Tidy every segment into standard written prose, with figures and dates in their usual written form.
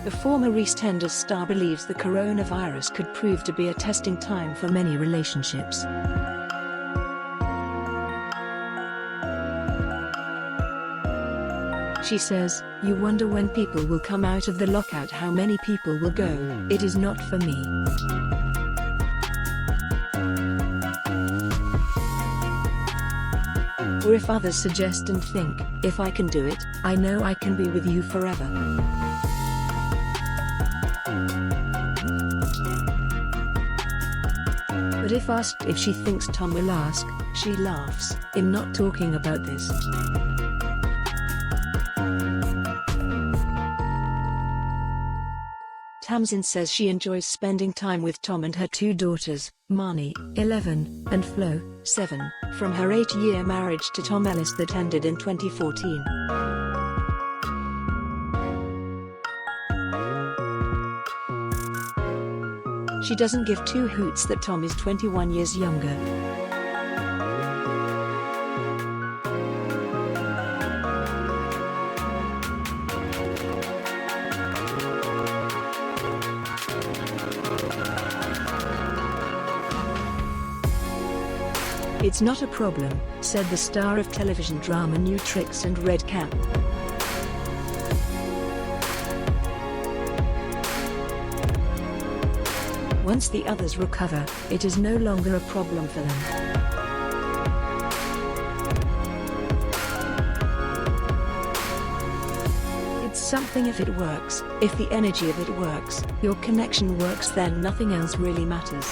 The former EastEnders star believes the coronavirus could prove to be a testing time for many relationships. She says, "You wonder when people will come out of the lockout, how many people will go. It is not for me. Or if others suggest and think, if I can do it, I know I can be with you forever." But if asked if she thinks Tom will ask, she laughs, "I'm not talking about this." Tamzin says she enjoys spending time with Tom and her two daughters, Marnie, 11, and Flo, 7, from her 8-year marriage to Tom Ellis that ended in 2014. She doesn't give two hoots that Tom is 21 years younger. "It's not a problem," said the star of television drama New Tricks and Red Cap. Once the others recover, it is no longer a problem for them. It's something if it works, if the energy of it works, your connection works, then nothing else really matters.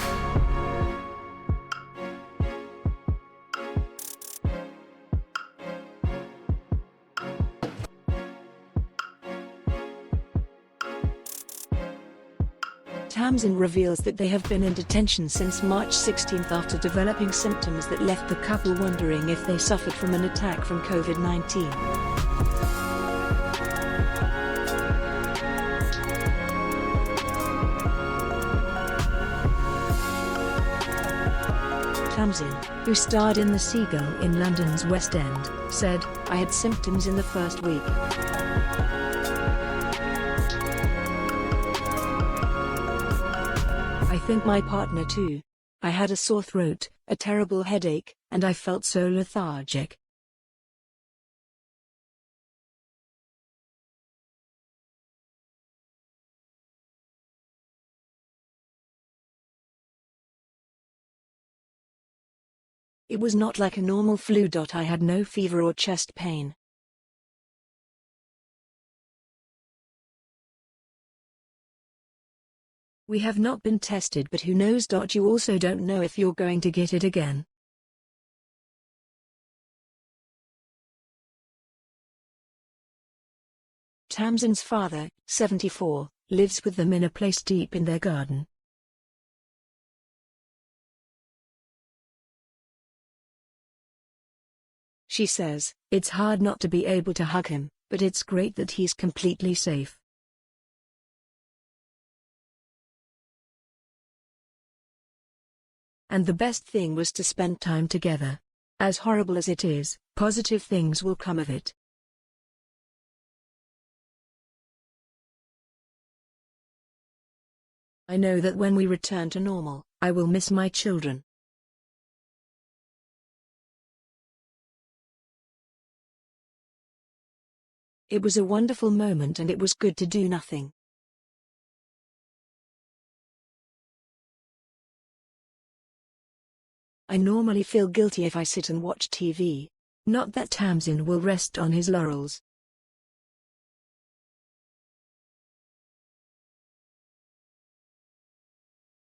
Tamzin reveals that they have been in detention since March 16 after developing symptoms that left the couple wondering if they suffered from an attack from COVID-19. Tamzin, who starred in The Seagull in London's West End, said, "I had symptoms in the first week. I think my partner too. I had a sore throat, a terrible headache, and I felt so lethargic. It was not like a normal flu. I had no fever or chest pain. We have not been tested, but who knows. You also don't know if you're going to get it again." Tamzin's father, 74, lives with them in a place deep in their garden. She says, "It's hard not to be able to hug him, but it's great that he's completely safe." "And the best thing was to spend time together. As horrible as it is, positive things will come of it. I know that when we return to normal, I will miss my children." "It was a wonderful moment and it was good to do nothing. I normally feel guilty if I sit and watch TV. Not that Tamzin will rest on his laurels.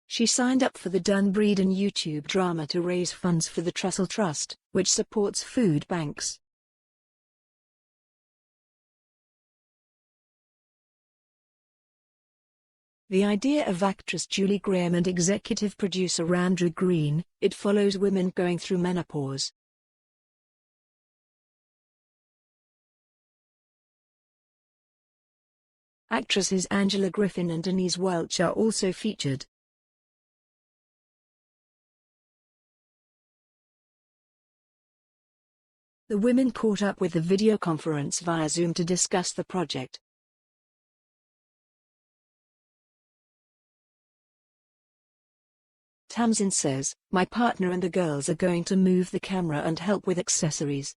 She signed up for the Dun Breeden YouTube drama to raise funds for the Trussell Trust, which supports food banks. The idea of actress Julie Graham and executive producer Andrew Green, it follows women going through menopause. Actresses Angela Griffin and Denise Welch are also featured. The women caught up with the video conference via Zoom to discuss the project. Tamzin says, "My partner and the girls are going to move the camera and help with accessories.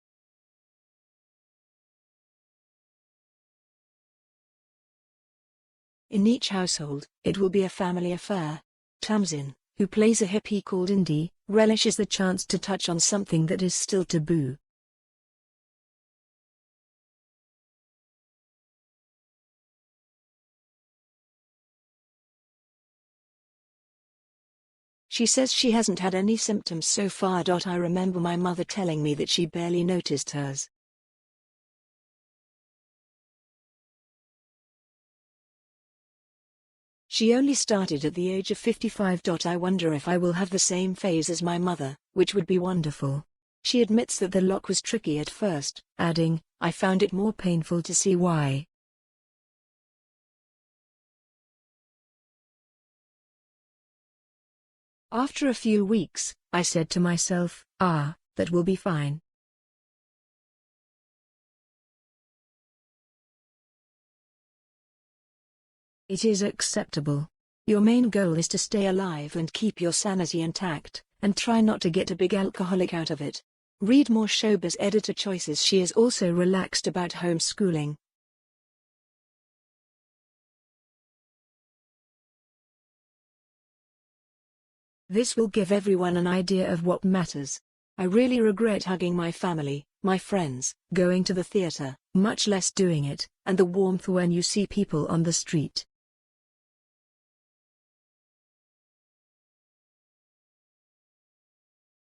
In each household, it will be a family affair." Tamzin, who plays a hippie called Indy, relishes the chance to touch on something that is still taboo. She says she hasn't had any symptoms so far. "I remember my mother telling me that she barely noticed hers. She only started at the age of 55. I wonder if I will have the same phase as my mother, which would be wonderful." She admits that the lock was tricky at first, adding, "I found it more painful to see why." "After a few weeks, I said to myself, that will be fine." It is acceptable. Your main goal is to stay alive and keep your sanity intact, and try not to get a big alcoholic out of it. Read more Showbiz editor choices. She is also relaxed about homeschooling. "This will give everyone an idea of what matters. I really regret hugging my family, my friends, going to the theater, much less doing it, and the warmth when you see people on the street.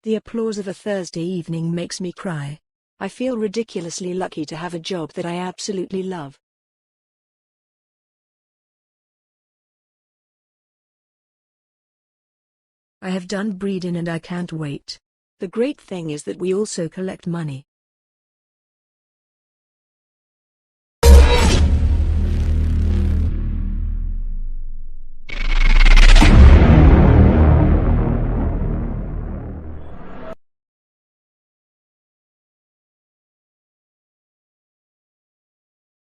The applause of a Thursday evening makes me cry. I feel ridiculously lucky to have a job that I absolutely love. I have done breeding and I can't wait. The great thing is that we also collect money.